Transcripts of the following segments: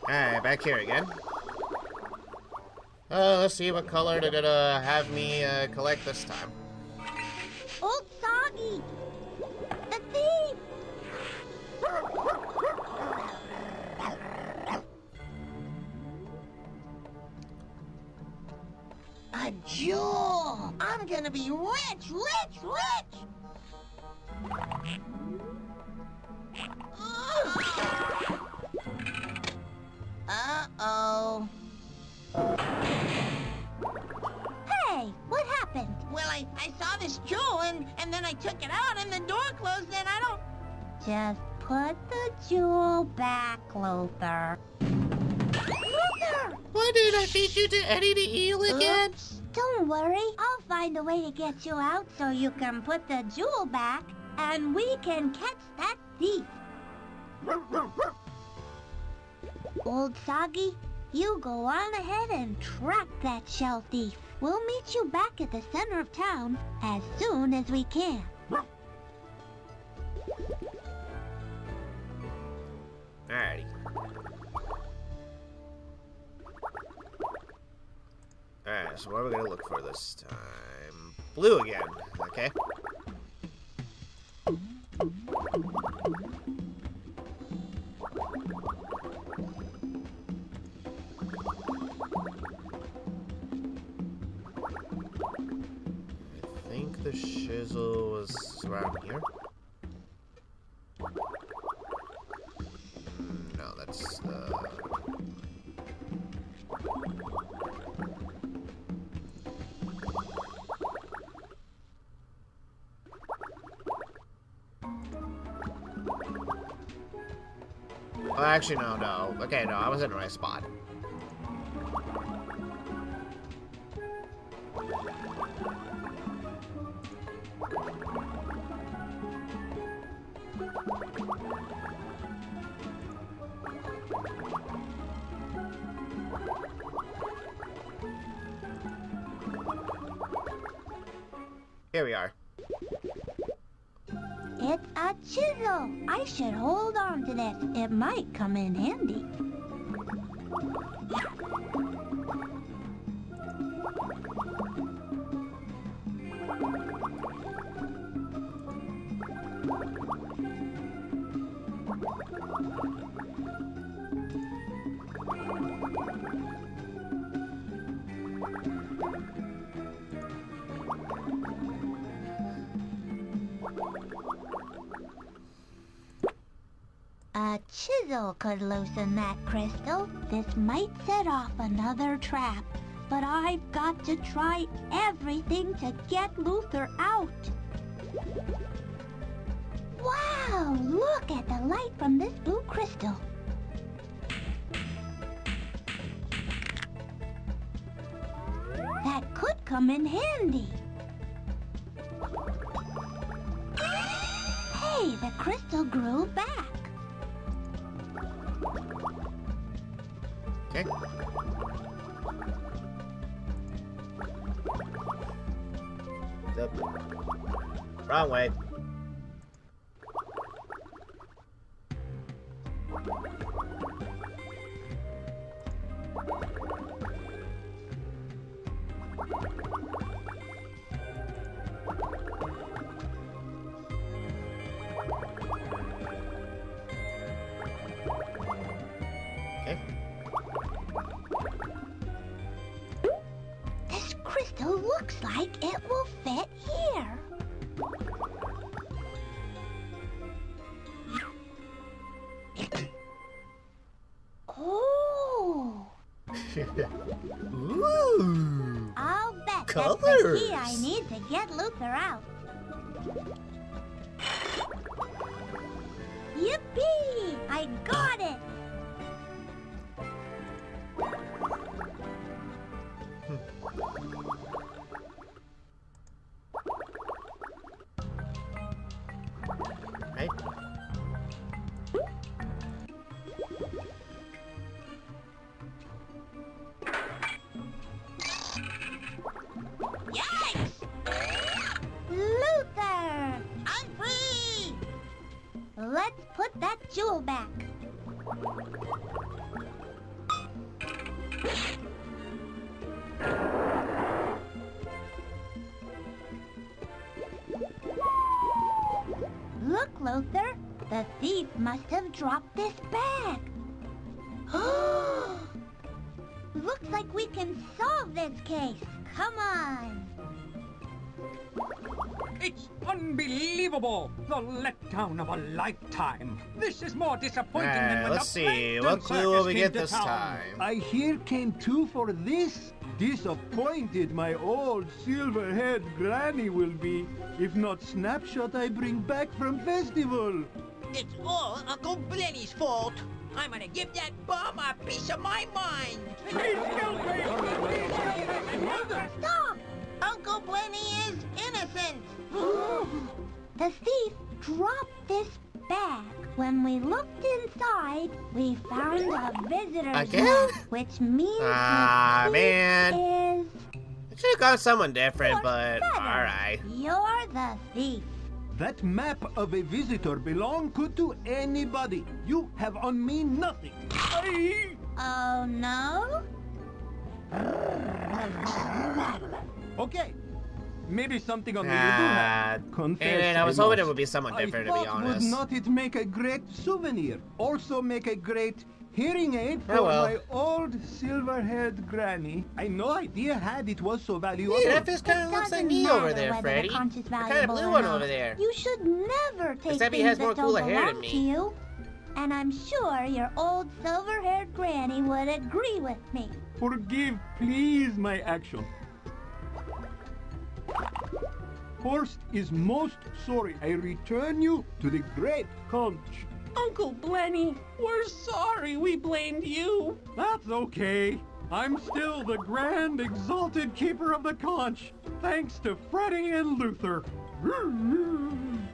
Alright, back here again. Let's see what color they're gonna have me collect this time. Old Soggy! The thief! A jewel! I'm gonna be rich, rich, rich! Uh-oh. Hey, what happened? Well, I saw this jewel and then I took it out and the door closed and I don't... Just put the jewel back, Luther. Luther! Why did I feed you to Eddie the eel again? Oops. Don't worry. I'll find a way to get you out so you can put the jewel back and we can catch that thief. Old Soggy, you go on ahead and track that shell thief. We'll meet you back at the center of town as soon as we can. Alrighty. Alright, so what are we gonna look for this time? Blue again, okay. I think the shizzle was around here. No, that's Oh, actually, no. Okay, no, I was in the right spot. Here we are. It's a chisel. I should hold on to this. It might come in handy. A chisel could loosen that crystal. This might set off another trap, but I've got to try everything to get Luther out. Wow, look at the light from this blue crystal. That could come in handy. Hey, the crystal grew back. Okay. Nope. Wrong way. Okay. This crystal looks like it will fit here. Oh! Ooh! I'll bet that's the Colors. key I need to get Luther out. Yippee! I got it! Right? Yikes! Luther! I'm free! Let's put that jewel back. Look, Luther. The thief must have dropped this bag. Looks like we can solve this case. Come on. It's unbelievable! The letdown of a lifetime. This is more disappointing than when let's the see. Plankton What clue will we Circus get came to this town. time? I here came too for this. Disappointed my old silver-haired granny will be if not snapshot I bring back from festival. It's all Uncle Blenny's fault. I'm gonna give that bum a piece of my mind. Stop! Uncle Blenny is innocent. The thief dropped this bag. When we looked inside, we found a visitor's Again? note, which means Ah, the thief man. is... I should have gone someone different, but Freddi. alright. You're the thief. That map of a visitor belong could to anybody. You have on me nothing. Aye. Oh, no? Okay. Maybe something on me you do have. Confess, And I was hoping it must. would be someone different, to I be thought honest. would not it make a great souvenir? Also make a great hearing aid for Oh, well. my old silver-haired granny. I no idea had it was so valuable. Hey, that fish kind of looks like Doesn't me over matter there, whether Freddy. the conch is The kind of valuable blue or one not. over there. You should never take Except he things has more that don't cooler hair than belong me. to you. And I'm sure your old silver-haired granny would agree with me. Forgive, please, my action. Horst is most sorry. I return you to the great Conch. Uncle Blenny, we're sorry we blamed you. That's okay. I'm still the grand exalted keeper of the conch, thanks to Freddi and Luther.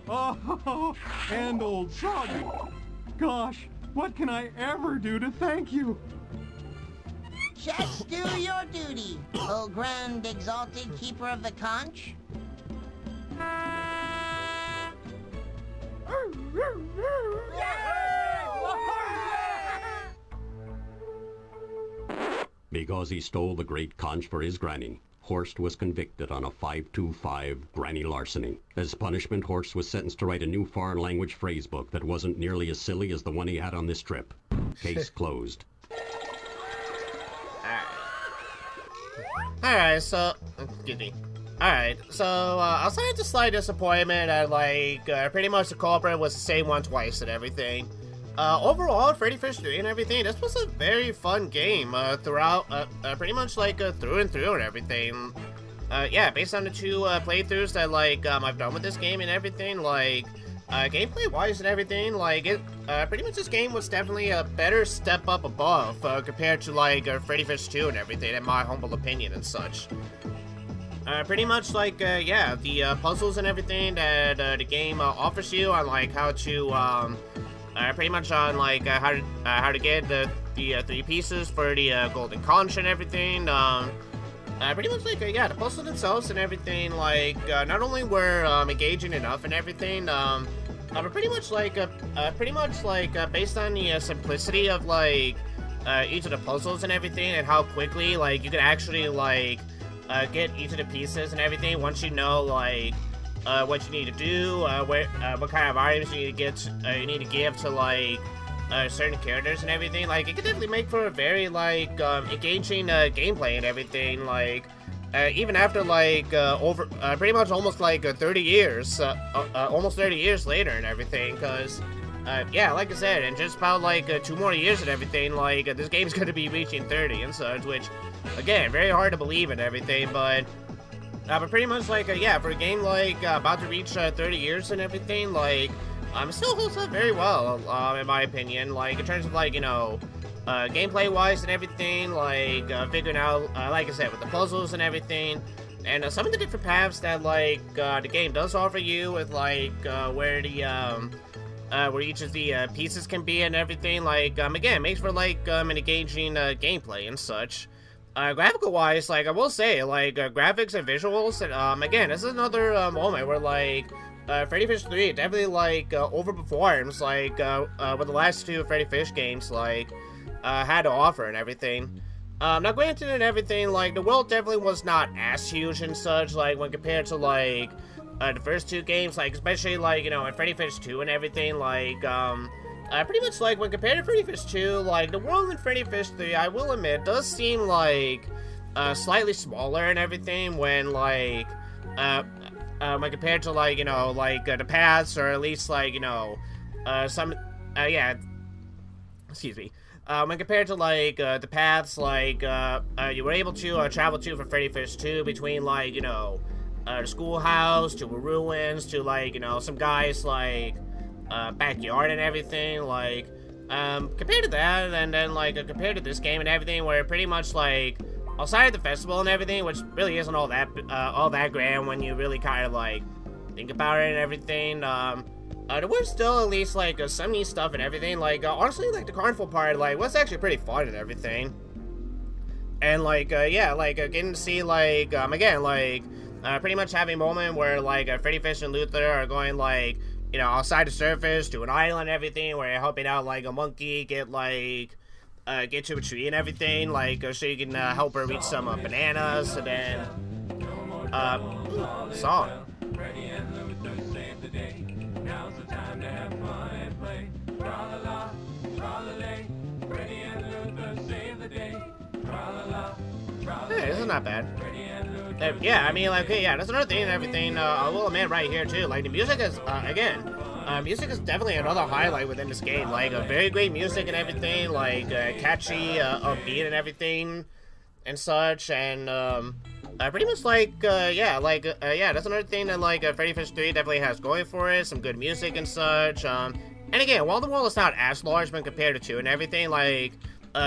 Oh, and old Soggy. Gosh, what can I ever do to thank you? Just do your duty, O grand exalted keeper of the conch. Because he stole the great conch for his granny, Horst was convicted on a 525 granny larceny. As punishment, Horst was sentenced to write a new foreign language phrase book that wasn't nearly as silly as the one he had on this trip. Case closed. Alright, so... Excuse me. Alright, so, outside of the slight disappointment and, pretty much the culprit was the same one twice and everything, overall, Freddi Fish 3 and everything, this was a very fun game, throughout, pretty much, through and through and everything. Yeah, based on the two, playthroughs that, I've done with this game and everything, gameplay-wise and everything, pretty much this game was definitely a better step up above, compared to, Freddi Fish 2 and everything, in my humble opinion and such. Pretty much, yeah, the puzzles and everything that, the game, offers you on, how to, pretty much on, how to get the 3 pieces for the, golden conch and everything, pretty much, yeah, the puzzles themselves and everything, not only were, engaging enough and everything, but pretty much, based on the, simplicity of, each of the puzzles and everything, and how quickly, you can actually, get each of the pieces and everything once you know, what you need to do, what kind of items you need to get, you need to give to, certain characters and everything. It could definitely make for a very, engaging, gameplay and everything, even after, over, pretty much almost, 30 years, almost 30 years later and everything, because, yeah, like I said, in just about, 2 more years and everything, this game's gonna be reaching 30 and such, which, again, very hard to believe and everything, but pretty much, yeah, for a game, about to reach, 30 years and everything, it still holds up very well, in my opinion, in terms of, you know, gameplay-wise and everything, figuring out, like I said, with the puzzles and everything, and some of the different paths that, the game does offer you with, where the, where each of the, pieces can be and everything, again, makes for, an engaging, gameplay and such. Graphical-wise, I will say, graphics and visuals, and, again, this is another, moment where, Freddi Fish 3 definitely, overperforms, what the last 2 Freddi Fish games, had to offer and everything. Now granted and everything, like, the world definitely was not as huge and such, like, when compared to, like, the first two games, like, especially, like, you know, in Freddi Fish 2 and everything, like, pretty much, like, when compared to Freddi Fish 2, like, the world in Freddi Fish 3, I will admit, does seem, like, slightly smaller and everything when, like, when compared to, like, you know, like, the paths, or at least, like, you know, yeah, excuse me. When compared to, like, the paths, like, you were able to, travel to for Freddi Fish 2 between, like, you know, the schoolhouse, to the ruins, to, like, you know, some guys, like, backyard and everything, like, compared to that, and then, like, compared to this game and everything, where pretty much, like, outside of the festival and everything, which really isn't all that grand when you really kind of, like, think about it and everything, there was still at least, like, some neat stuff and everything. Like, honestly, like, the carnival part, like, was actually pretty fun and everything. And, like, yeah, like, getting to see, like, again, like, pretty much having a moment where, like, Freddi Fish and Luther are going, like, you know, outside the surface to an island and everything, where you're helping out, like, a monkey get, like, get to a tree and everything, like, so you can, help her reach some, bananas, and then, song. Now's the time to have fun and play. Tra-la-la, tra-la-lay. Freddi and Luther save the day. Tra-la-la, tra-la-lay. Hey, this is not bad. Yeah, I mean, like, okay, yeah, that's another thing and everything, I will admit right here, too. Like, the music is, again, music is definitely another highlight within this game. Like, very great music and everything, like, catchy, upbeat and everything, and such, and, pretty much like, yeah, like, yeah, that's another thing that, like, Freddi Fish 3 definitely has going for it, some good music and such, and again, while the world is not as large when compared to 2 and everything, like,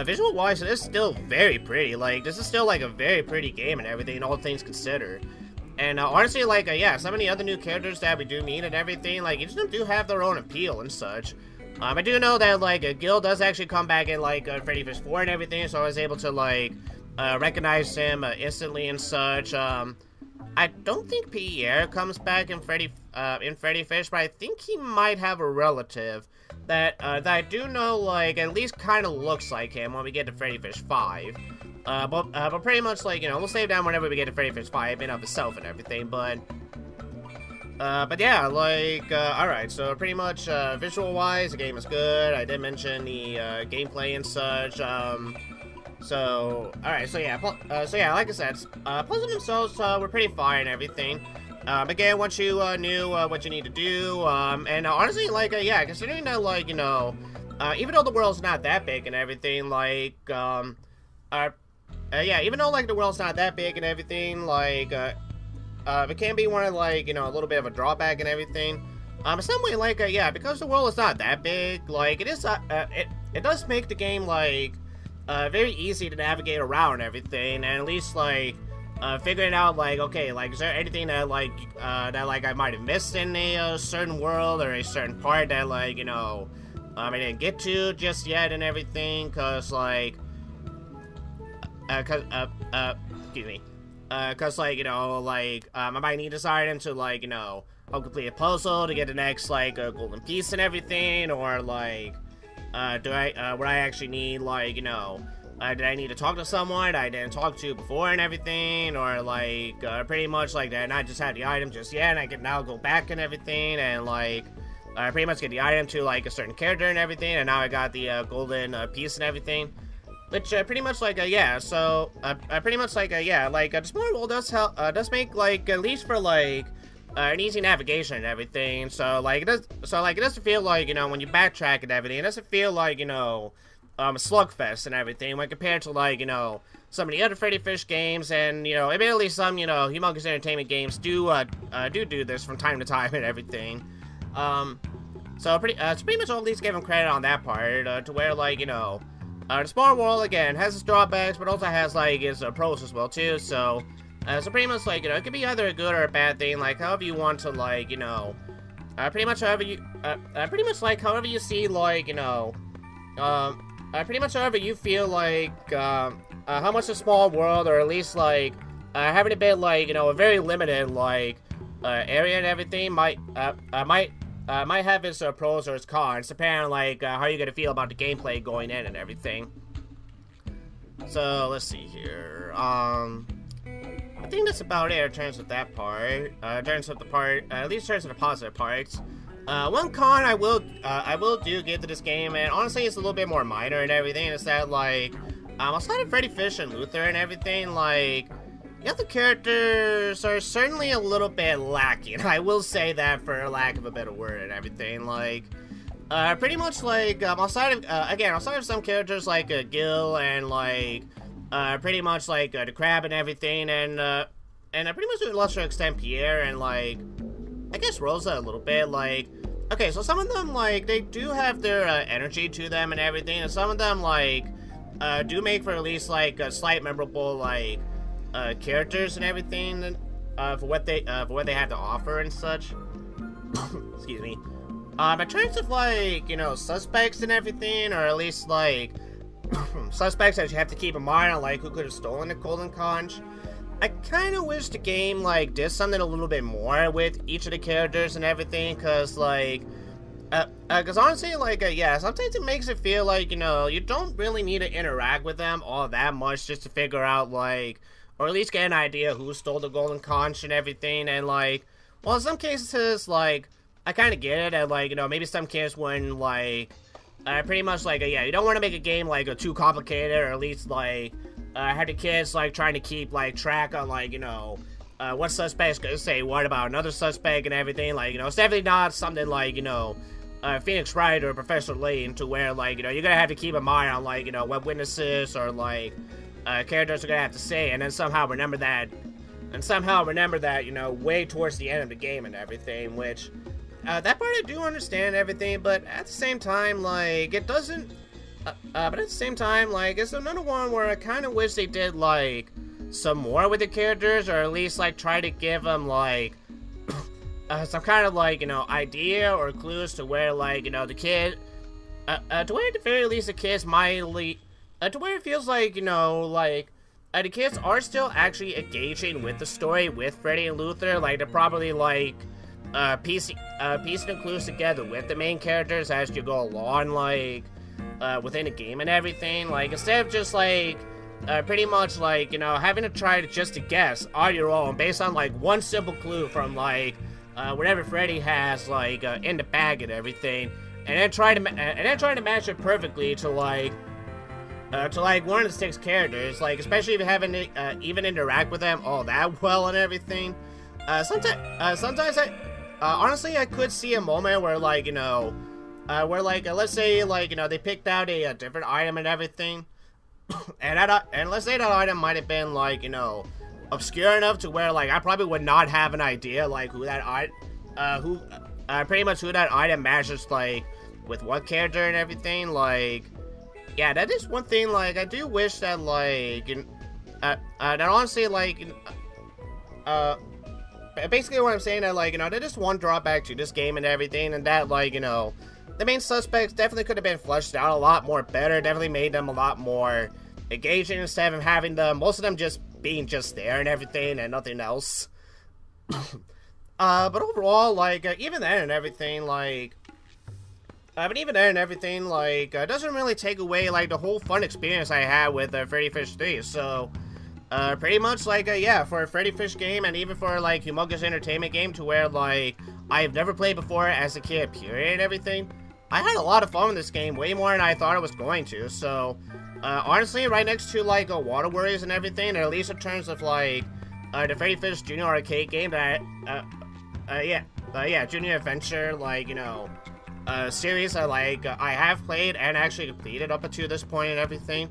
visual-wise, it is still very pretty, like, this is still, like, a very pretty game and everything, all things considered, and, honestly, like, yeah, some of the other new characters that we do meet and everything, like, each of them do have their own appeal and such. I do know that, like, Gil does actually come back in, like, Freddi Fish 4 and everything, so I was able to, like, recognize him instantly and such. I don't think Pierre comes back in Freddi Fish, but I think he might have a relative that I do know, like, at least kind of looks like him when we get to Freddi Fish 5. But pretty much, like, you know, we'll save down whenever we get to Freddi Fish 5 in of itself and everything, but yeah, like, alright, so pretty much, visual-wise, the game is good. I did mention the, gameplay and such, so, alright, so yeah, like I said, puzzles themselves, were pretty fine and everything. Again, once you, knew, what you need to do, and honestly, like, yeah, considering that, like, you know, even though the world's not that big and everything, like, yeah, even though, like, the world's not that big and everything, like, it can be one of, like, you know, a little bit of a drawback and everything. In some way, like, yeah, because the world is not that big, like, it is, it does make the game, like, very easy to navigate around and everything, and at least, like, figuring out, like, okay, like, is there anything that, like, I might have missed in a certain world, or a certain part that, like, you know, I didn't get to just yet and everything, cause, like, excuse me, cause, like, you know, like, I might need this item to, like, you know, I'll complete a puzzle to get the next, like, golden piece and everything, or, like, would I actually need, like, you know, did I need to talk to someone I didn't talk to before and everything, or, like, pretty much, like, did I not just have the item just yet, and I can now go back and everything, and, like, I pretty much get the item to, like, a certain character and everything, and now I got the, golden, piece and everything, which, pretty much, like, yeah, so, pretty much, like, yeah, like, the Smart World does make, like, at least for, like, an easy navigation and everything, so, like, it doesn't feel like, you know, when you backtrack and everything, it doesn't feel like, you know, a slugfest and everything, when compared to, like, you know, some of the other Freddi Fish games, and, you know, admittedly, some, you know, Humongous Entertainment games do this from time to time and everything, so pretty much all these give them credit on that part, to where, like, you know, the Smart World, again, has its drawbacks, but also has, like, its pros as well, too, so pretty much, like, you know, it could be either a good or a bad thing, like, however you want to, like, you know, pretty much however you see, like, you know, pretty much however you feel like, how much a small world, or at least, like, having a bit, like, you know, a very limited, like, area and everything might have its pros or its cons, depending on, like, how you're gonna feel about the gameplay going in and everything. So let's see here. I think that's about it in terms of that part. In terms of the part, at least in terms of the positive parts. One con I will do give to this game, and honestly it's a little bit more minor and everything, is that like, outside of Freddi Fish and Luther and everything, like, the other characters are certainly a little bit lacking. I will say that for lack of a better word and everything, like, pretty much like, outside of some characters like Gil and like, pretty much like the Crab and everything, and pretty much to a lesser extent Pierre and like, I guess Rosa a little bit, like, okay, so some of them, like, they do have their energy to them and everything, and some of them, like, do make for at least, like, slight memorable, like, characters and everything, for what they have to offer and such. Excuse me. In terms of, like, you know, suspects and everything, or at least, like, suspects that you have to keep in mind on, like, who could have stolen the Golden Conch, I kind of wish the game, like, did something a little bit more with each of the characters and everything, because, like, because honestly, like, yeah, sometimes it makes it feel like, you know, you don't really need to interact with them all that much just to figure out, like, or at least get an idea who stole the Golden Conch and everything, and, like, well, in some cases, like, I kind of get it, and, like, you know, maybe some kids wouldn't, like, pretty much, like, yeah, you don't want to make a game, like, too complicated, or at least, like, have the kids, like, trying to keep, like, track on, like, you know, what suspect's gonna say what about another suspect and everything, like, you know, it's definitely not something like, you know, Phoenix Wright or Professor Layton, to where, like, you know, you're gonna have to keep in mind on, like, you know, what witnesses or, like, characters are gonna have to say, and then somehow remember that, you know, way towards the end of the game and everything, which, that part I do understand and everything, but at the same time, like, it doesn't, but at the same time, like, it's another one where I kind of wish they did, like, some more with the characters, or at least, like, try to give them, like, some kind of, like, you know, idea or clues to where, like, you know, the kid, to where at the very least the kids might, to where it feels like, you know, like, the kids are still actually engaging with the story with Freddi and Luther, like, they're probably, like, piecing the clues together with the main characters as you go along, like, within the game and everything, like, instead of just, like, pretty much, like, you know, having to try to guess on your own based on, like, one simple clue from, like, whatever Freddi has, like, in the bag and everything, and then trying to match it perfectly to, like, one of the 6 characters, like, especially if you haven't, even interact with them all that well and everything. Sometimes honestly, I could see a moment where, like, you know, where, like, let's say, like, you know, they picked out a different item and everything, and let's say that item might have been, like, you know, obscure enough to where, like, I probably would not have an idea, like, pretty much who that item matches, like, with what character and everything, like, yeah, that is one thing, like, I do wish that, like, that honestly, like, basically what I'm saying, that, like, you know, that is one drawback to this game and everything, and that, like, you know, the main suspects definitely could have been fleshed out a lot more better, definitely made them a lot more engaging instead of having them, most of them just being just there and everything and nothing else. But overall, like, even then and everything, like, it doesn't really take away, like, the whole fun experience I had with Freddi Fish 3, so, pretty much, like, yeah, for a Freddi Fish game, and even for, like, Humongous entertainment game, to where, like, I've never played before as a kid, period, and everything, I had a lot of fun with this game, way more than I thought I was going to, so, honestly, right next to, like, Water Warriors and everything, or at least in terms of, like, the Freddi Fish Junior Arcade game that, Junior Adventure, like, you know, series that, like, I have played and actually completed up to this point and everything.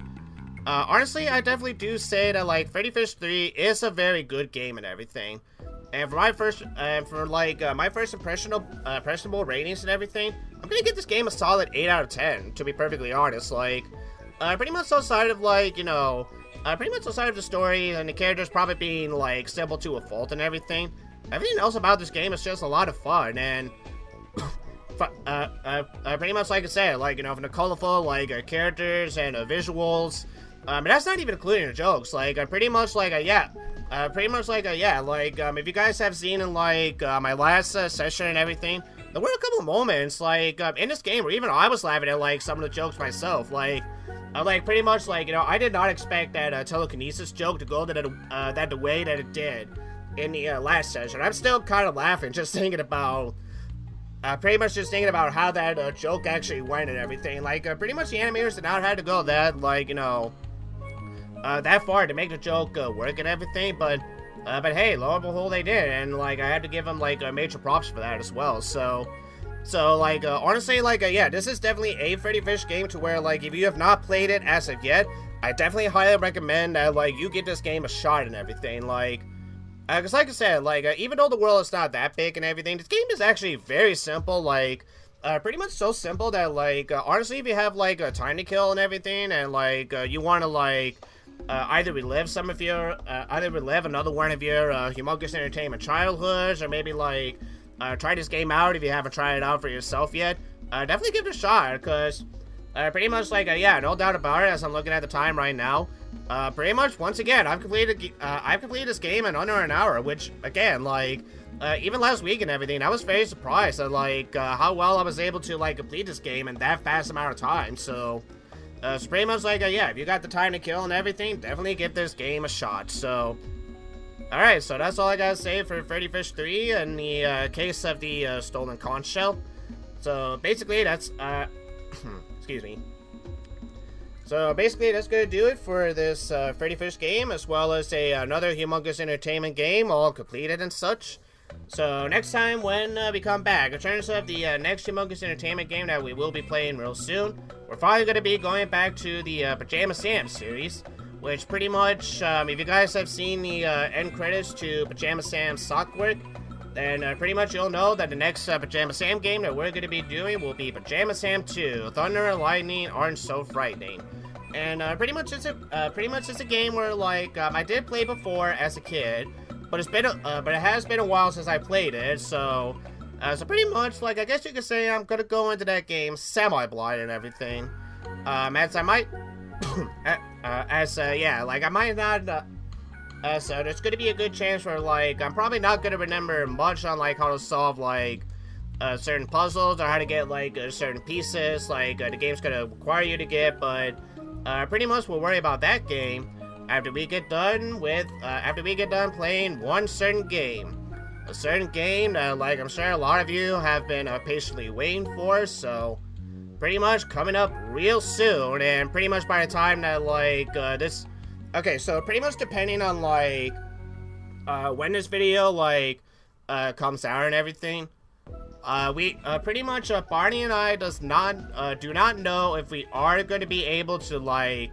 Honestly, I definitely do say that, like, Freddi Fish 3 is a very good game and everything. And for my first, my first impressionable ratings and everything, I'm gonna give this game a solid 8 out of 10, to be perfectly honest. Like, pretty much outside of, like, you know, pretty much outside of the story and the characters probably being, like, simple to a fault and everything, everything else about this game is just a lot of fun, and pretty much like I said, like, you know, from the colorful, like, characters and visuals, and that's not even including the jokes, like, pretty much like, if you guys have seen in, like, my last session and everything, there were a couple moments, like, in this game where even I was laughing at, like, some of the jokes myself, like, like, pretty much, like, you know, I did not expect that telekinesis joke to go that the way that it did in the last session. I'm still kind of laughing just thinking about, pretty much just thinking about how that joke actually went and everything. Like, pretty much the animators did not have to go that, like, you know, that far to make the joke work and everything, but hey, lo and behold, they did, and, like, I had to give them, like, major props for that as well, so, like, honestly, like, yeah, this is definitely a Freddi Fish game to where, like, if you have not played it as of yet, I definitely highly recommend that, like, you give this game a shot and everything, like, because, like I said, like, even though the world is not that big and everything, this game is actually very simple, like, pretty much so simple that, like, honestly, if you have, like, time to kill and everything, and, like, you want to, like, either relive another one of your Humongous Entertainment childhoods, or maybe, like, try this game out if you haven't tried it out for yourself yet, definitely give it a shot, because pretty much, like, yeah, no doubt about it, as I'm looking at the time right now, pretty much, once again, I've completed this game in under an hour, which, again, like, even last week and everything, I was very surprised at, like, how well I was able to, like, complete this game in that fast amount of time, so pretty much, like, yeah, if you got the time to kill and everything, definitely give this game a shot, so, alright, so that's all I gotta say for Freddi Fish 3 in the case of the stolen conch shell. So basically that's excuse me. So basically that's gonna do it for this Freddi Fish game, as well as another Humongous Entertainment game, all completed and such. So next time when we come back, in terms of the next Humongous Entertainment game that we will be playing real soon, we're probably gonna be going back to the Pajama Sam series. Which pretty much, if you guys have seen the end credits to Pajama Sam's sock work, then pretty much you'll know that the next Pajama Sam game that we're going to be doing will be Pajama Sam 2, Thunder and Lightning Aren't So Frightening. And pretty much it's a game where, like, I did play before as a kid, but it has been a while since I played it, so pretty much, like, I guess you could say I'm gonna go into that game semi-blind and everything, as I might. Yeah, like, I might not, so there's gonna be a good chance where, like, I'm probably not gonna remember much on, like, how to solve, like, certain puzzles, or how to get, like, certain pieces, like, the game's gonna require you to get, but, pretty much we'll worry about that game after we get done playing one certain game. A certain game that, like, I'm sure a lot of you have been, patiently waiting for, so pretty much coming up real soon, and pretty much by the time that, like, okay, so pretty much depending on, like, when this video, like, comes out and everything, we, pretty much, Barney and I do not know if we are going to be able to, like,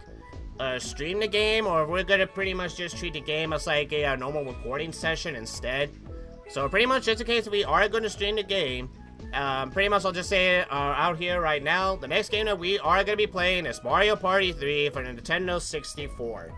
stream the game, or if we're going to pretty much just treat the game as, like, a normal recording session instead. So pretty much just in case we are going to stream the game, pretty much I'll just say it out here right now. The next game that we are going to be playing is Mario Party 3 for the Nintendo 64.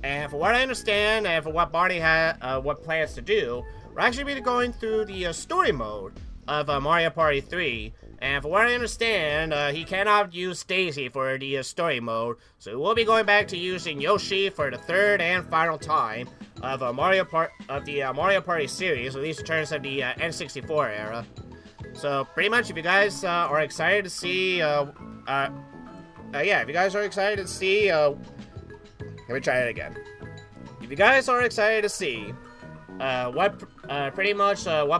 And for what I understand, and for what Barney plans to do, we're actually going to be going through the story mode of Mario Party 3. And for what I understand, he cannot use Daisy for the story mode, so we'll be going back to using Yoshi for the third and final time of the Mario Party series, at least in terms of the N64 era. So pretty much, if you guys are excited to see, if you guys are excited to see, let me try it again. If you guys are excited to see what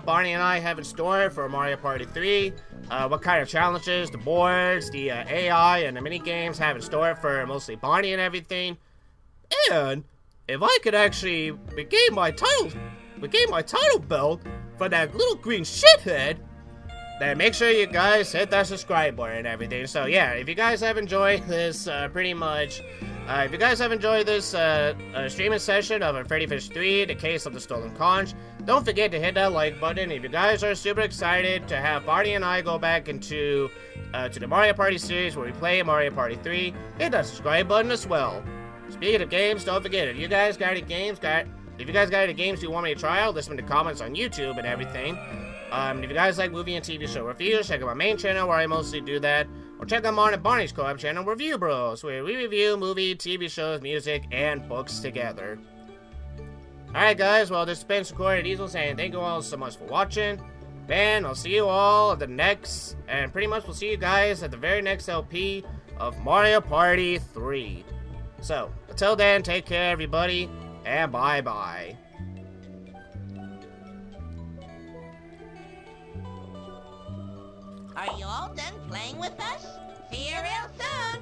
Barney and I have in store for Mario Party 3, what kind of challenges, the boards, the AI, and the mini games have in store for mostly Barney and everything, and if I could actually regain my title belt for that little green shithead, then make sure you guys hit that subscribe button and everything. So yeah, if you guys have enjoyed this, if you guys have enjoyed this streaming session of Freddi Fish 3, The Case of the Stolen Conch, don't forget to hit that like button. If you guys are super excited to have Barney and I go back into to the Mario Party series where we play Mario Party 3, hit that subscribe button as well. Speaking of games, don't forget, if you guys got any games you want me to try out, list them in the comments on YouTube and everything. If you guys like movie and TV show reviews, check out my main channel where I mostly do that. Or check out mine and Barney's co-op channel, Review Bros, where we review movie, TV shows, music, and books together. Alright guys, well this has been Secorded Diesel saying thank you all so much for watching. And I'll see you all at the next, and pretty much we'll see you guys at the very next LP of Mario Party 3. So, until then, take care, everybody, and bye-bye. Are you all done playing with us? See you real soon!